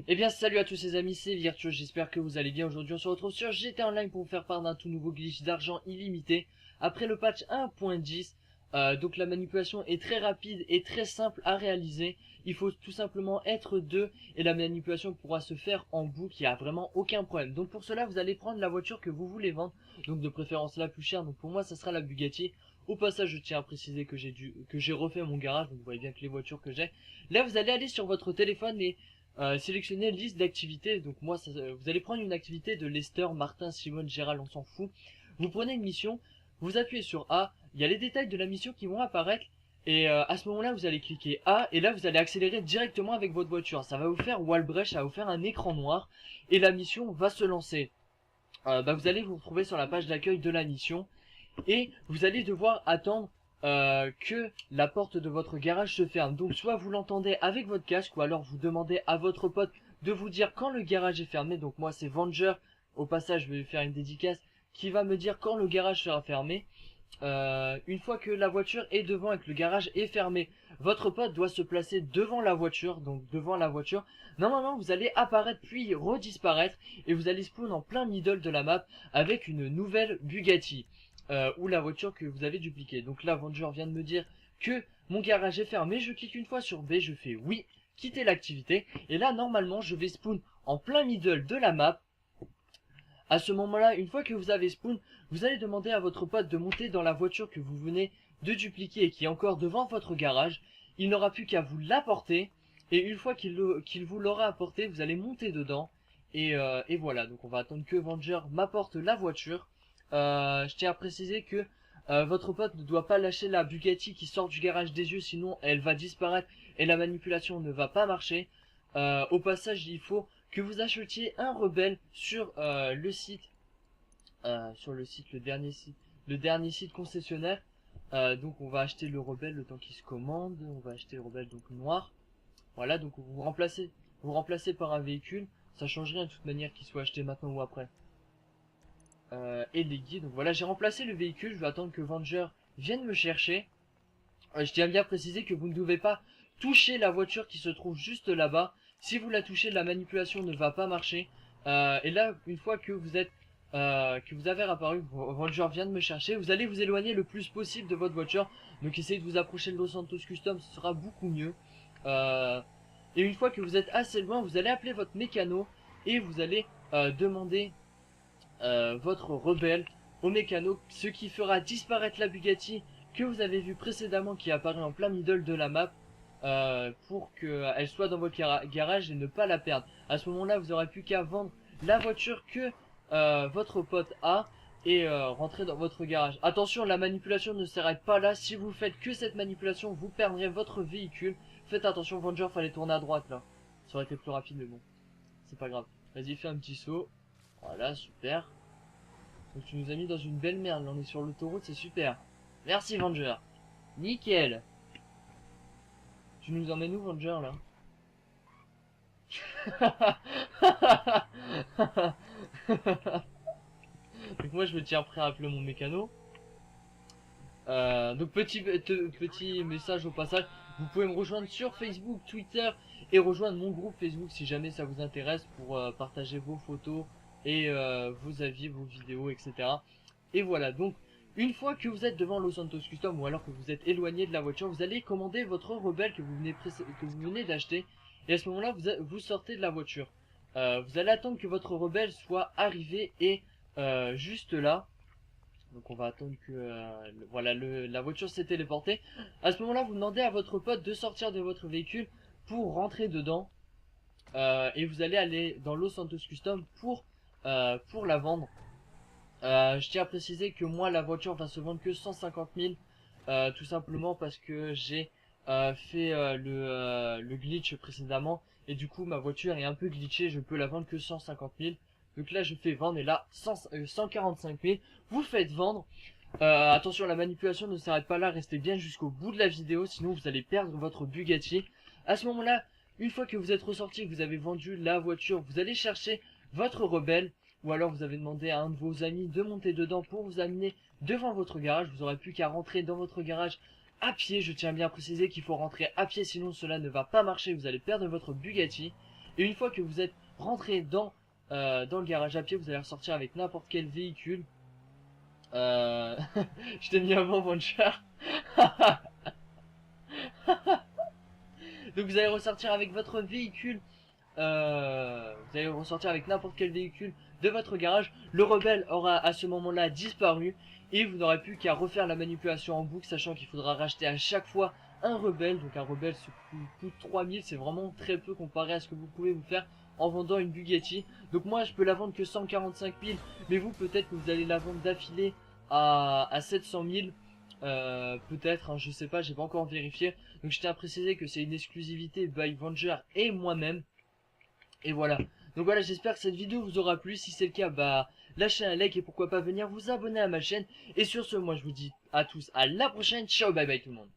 Eh bien salut à tous les amis, c'est Virtueux, j'espère que vous allez bien. Aujourd'hui on se retrouve sur GTA Online pour vous faire part d'un tout nouveau glitch d'argent illimité. Après le patch 1.10, donc la manipulation est très rapide et très simple à réaliser. Il faut tout simplement être deux et la manipulation pourra se faire en boucle, il n'y a vraiment aucun problème. Donc pour cela vous allez prendre la voiture que vous voulez vendre, donc de préférence la plus chère, donc pour moi ça sera la Bugatti. Au passage je tiens à préciser que j'ai refait mon garage, donc vous voyez bien que les voitures que j'ai. Là vous allez aller sur votre téléphone et sélectionnez liste d'activités. Donc moi, vous allez prendre une activité de Lester, Martin, Simone, Gérald, on s'en fout. Vous prenez une mission, vous appuyez sur A, il y a les détails de la mission qui vont apparaître. Et à ce moment-là, vous allez cliquer A, et là, vous allez accélérer directement avec votre voiture. Ça va vous faire Wallbreach, ça va vous faire un écran noir, et la mission va se lancer. Vous allez vous retrouver sur la page d'accueil de la mission, et vous allez devoir attendre que la porte de votre garage se ferme. Donc soit vous l'entendez avec votre casque, ou alors vous demandez à votre pote de vous dire quand le garage est fermé. Donc moi c'est Venger, au passage je vais lui faire une dédicace, qui va me dire quand le garage sera fermé. Une fois que la voiture est devant et que le garage est fermé, votre pote doit se placer devant la voiture, donc devant la voiture. Normalement vous allez apparaître puis redisparaître, et vous allez spawn en plein middle de la map avec une nouvelle Bugatti. Ou la voiture que vous avez dupliquée. Donc là, Venger vient de me dire que mon garage est fermé. Je clique une fois sur B, je fais oui, quitter l'activité. Et là, normalement, je vais spawn en plein middle de la map. À ce moment-là, une fois que vous avez spawn, vous allez demander à votre pote de monter dans la voiture que vous venez de dupliquer et qui est encore devant votre garage. Il n'aura plus qu'à vous l'apporter. Et une fois qu'il vous l'aura apporté, vous allez monter dedans. Et voilà, donc on va attendre que Venger m'apporte la voiture. Je tiens à préciser que votre pote ne doit pas lâcher la Bugatti qui sort du garage des yeux, sinon elle va disparaître et la manipulation ne va pas marcher. Au passage, il faut que vous achetiez un rebelle sur le site, le dernier site concessionnaire. Donc on va acheter le rebelle le temps qu'il se commande. On va acheter le rebelle donc noir. Voilà, donc vous remplacez par un véhicule. Ça change rien de toute manière qu'il soit acheté maintenant ou après. Et les guides. Donc voilà, j'ai remplacé le véhicule. Je vais attendre que Venger vienne me chercher. Je tiens bien à préciser que vous ne devez pas toucher la voiture qui se trouve juste là-bas. Si vous la touchez, la manipulation ne va pas marcher. Et là, une fois que vous avez réapparu, Venger vient de me chercher. Vous allez vous éloigner le plus possible de votre voiture. Donc essayez de vous approcher de Los Santos Custom, ce sera beaucoup mieux. Et une fois que vous êtes assez loin, vous allez appeler votre mécano et vous allez demander votre rebelle au mécano, ce qui fera disparaître la Bugatti que vous avez vu précédemment qui apparaît en plein middle de la map, pour qu'elle soit dans votre garage et ne pas la perdre. À ce moment là vous aurez plus qu'à vendre la voiture que votre pote a et rentrer dans votre garage. Attention, la manipulation ne s'arrête pas là. Si vous faites que cette manipulation, vous perdrez votre véhicule. Faites attention, Venger, fallait tourner à droite là, ça aurait été plus rapide, mais bon, c'est pas grave. Vas-y, fais un petit saut. Voilà, super. Donc tu nous as mis dans une belle merde, là on est sur l'autoroute, c'est super. Merci Venger. Nickel. Tu nous emmènes où Venger là? Donc moi je me tiens prêt à appeler mon mécano. Donc petit message au passage, vous pouvez me rejoindre sur Facebook, Twitter et rejoindre mon groupe Facebook si jamais ça vous intéresse pour partager vos photos et vos avis, vos vidéos, etc. Et voilà, donc une fois que vous êtes devant Los Santos Custom ou alors que vous êtes éloigné de la voiture, vous allez commander votre rebelle que vous venez d'acheter et à ce moment-là vous sortez de la voiture. Vous allez attendre que votre rebelle soit arrivé et juste là. Donc on va attendre que voilà, la voiture s'est téléportée. À ce moment-là, vous demandez à votre pote de sortir de votre véhicule pour rentrer dedans. Et vous allez aller dans Los Santos Custom pour la vendre. Je tiens à préciser que moi, la voiture va se vendre que 150 000. Tout simplement parce que j'ai fait le glitch précédemment. Et du coup, ma voiture est un peu glitchée. Je peux la vendre que 150 000. Donc là, je fais vendre et là, 145 000. Vous faites vendre. Attention, la manipulation ne s'arrête pas là. Restez bien jusqu'au bout de la vidéo. Sinon, vous allez perdre votre Bugatti. À ce moment-là, une fois que vous êtes ressorti, que vous avez vendu la voiture, vous allez chercher votre rebelle. Ou alors vous avez demandé à un de vos amis de monter dedans pour vous amener devant votre garage. Vous n'aurez plus qu'à rentrer dans votre garage à pied. Je tiens bien à préciser qu'il faut rentrer à pied, sinon cela ne va pas marcher. Vous allez perdre votre Bugatti. Et une fois que vous êtes rentré dans le garage à pied, vous allez ressortir avec n'importe quel véhicule. Je t'ai mis avant Venture. Donc vous allez ressortir avec votre véhicule. Vous allez ressortir avec n'importe quel véhicule de votre garage. Le rebelle aura à ce moment-là disparu. Et vous n'aurez plus qu'à refaire la manipulation en boucle, sachant qu'il faudra racheter à chaque fois un rebelle. Donc un rebelle coûte 3000, c'est vraiment très peu comparé à ce que vous pouvez vous faire en vendant une Bugatti. Donc moi je peux la vendre que 145 000, mais vous peut-être que vous allez la vendre d'affilée à 700 000. Peut-être, hein, je sais pas, j'ai pas encore vérifié. Donc je tiens à préciser que c'est une exclusivité by Venger et moi-même. Et voilà. Donc voilà, j'espère que cette vidéo vous aura plu. Si c'est le cas, bah lâchez un like et pourquoi pas venir vous abonner à ma chaîne. Et sur ce, moi je vous dis à tous à la prochaine. Ciao, bye bye tout le monde.